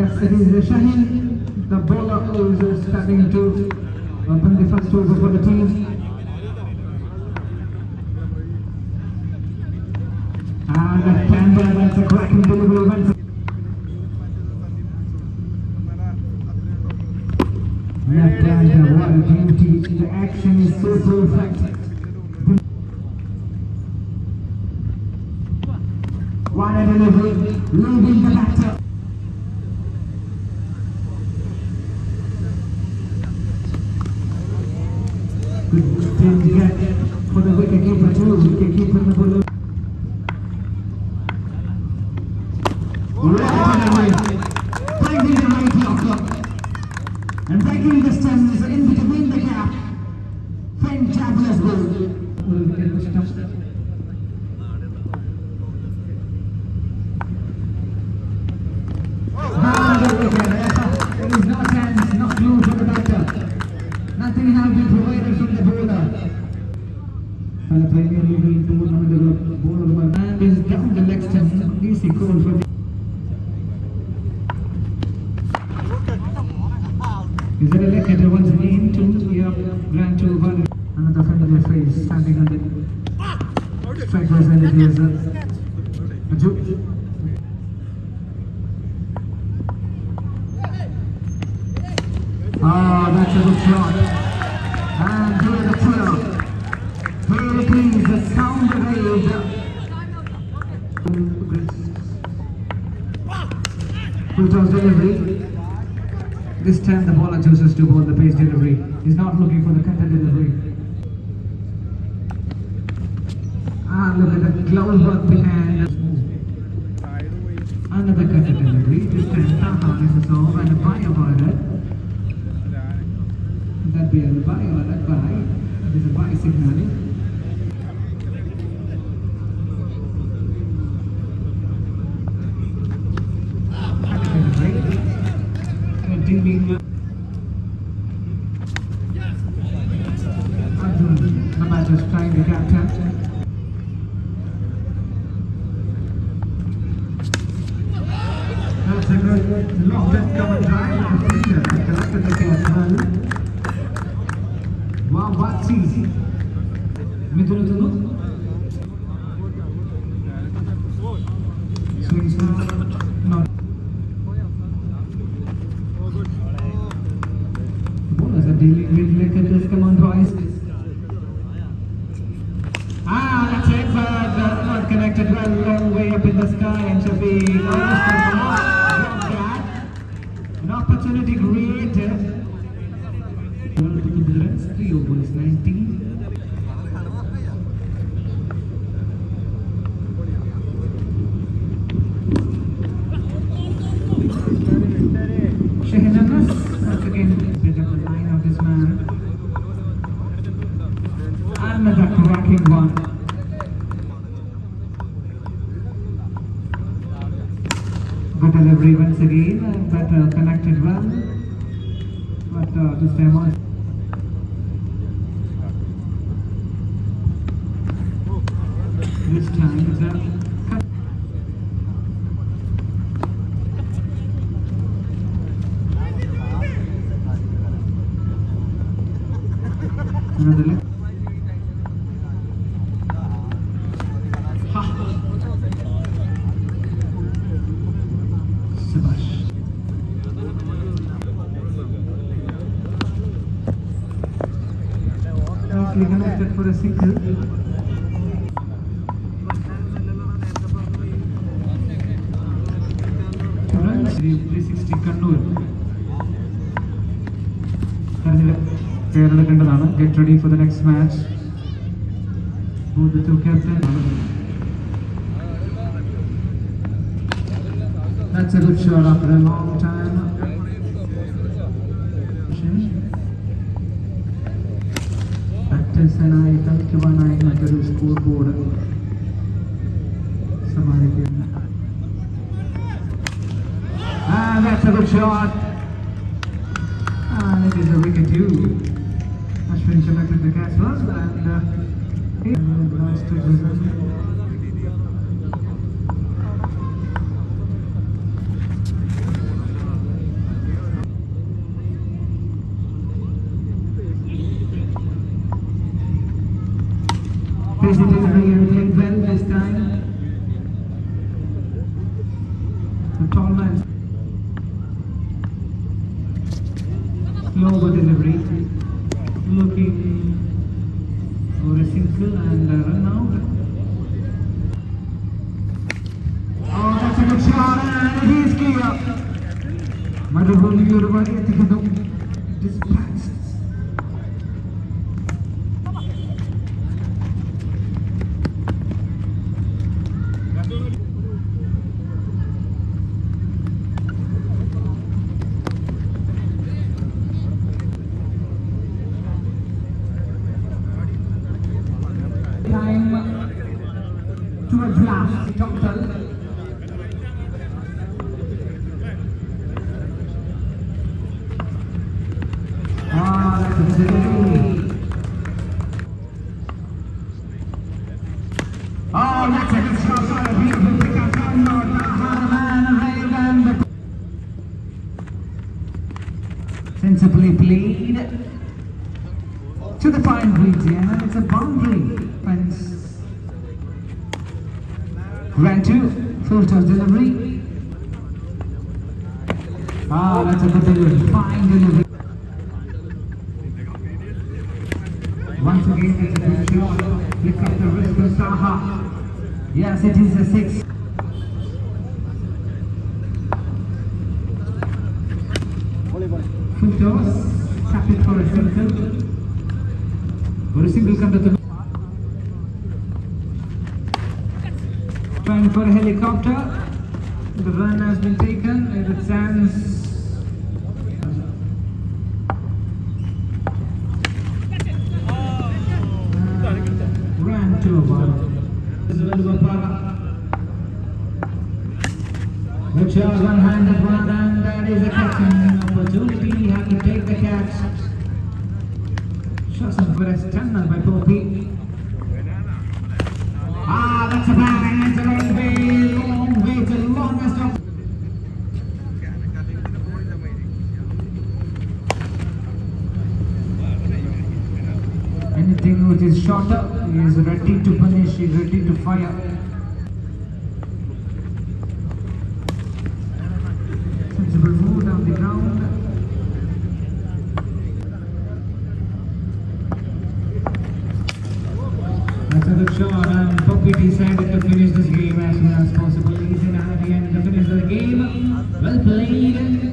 Yes, it is Shaheen, the bowler who is starting to open the first over for the team. And that Canberra, that's a cracking delivery. Left-hander, what a beauty. The action is so perfect. What a delivery, leaving the batter. Good thing to get for the wicketkeeper too. Wicketkeeper in the bowler. Finding the right blocker and breaking the stems in between the gap. Fantabulous goal. There is no chance, no clue for the batter. Nothing has been provided from the bowler. And the Premier League tournament, the bowler man is down the leg stump. Easy call for the. Is there a leg hitter once again to grand to one? Another friend of their face standing on the strikers and it is Aju. Oh, that's a good shot. And here the throw. Here it is, the sound of age. Full toss delivery. This time the bowler chooses to bowl the pace delivery. He's not looking for the cutter delivery. And look at the glove work behind. Another cutter delivery. This time Taha misses off and a bye avoided. That be a bye or a bye. That is a bye signal. The match is trying to captain. That's a good long left cover drive with the finger. Collected the catch well. Wow, what's easy? Midulutunu. Swings now. Not. Bowlers are dealing with leg. Come on, boys. That's it, but not connected well, long way up in the sky, and Shafi almost an opportunity created. 3 overs, 19. Shaheen Anas, once again, bit of the line of this man. Another cracking one. Good delivery once again, but connected well. But this time on. This time it's a cut. Another left. Connected for a single. 360 Kannur. Get ready for the next match. Both the two captains. That's a good shot after a long time. Batsman Talkiwana Nagaru scoreboard. That's a good shot. And it is a wicket too. Ashwin selected the catch first and last to Crazy delivery and played well this time. The tall man. Slow delivery. Looking for a single and a run out. Oh, that's a good shot and it is clear. Madhubali Yorubari എത്തിക്കുന്നു. Dispatched. Time towards last total. That's a delivery. Oh, that's a good shot. What a beautiful pick up. Sensibly played to the fine region, and it's a boundary fence. Ran to full toss delivery. That's a good delivery. Fine delivery. Once again, it's a good shot. Flick up the wrist for Saha. Yes, it is a 6. Full toss. Tap it for a single. For a single come to the trying for a helicopter. The run has been taken. It stands. Ran to a ball. This is VELUVAPARA. Good shot, one-handed one, and that is a catching opportunity. He had to take the catch. Shots on for a stunner by Poppy. That's a bang. It's a long way. It's the longest of. Anything which is shorter, he is ready to punish, he is ready to fire. Sensible move down the ground. That's a good shot, and Poppy decided to finish this game as soon as possible. He's in at the end to finish the game. Well played.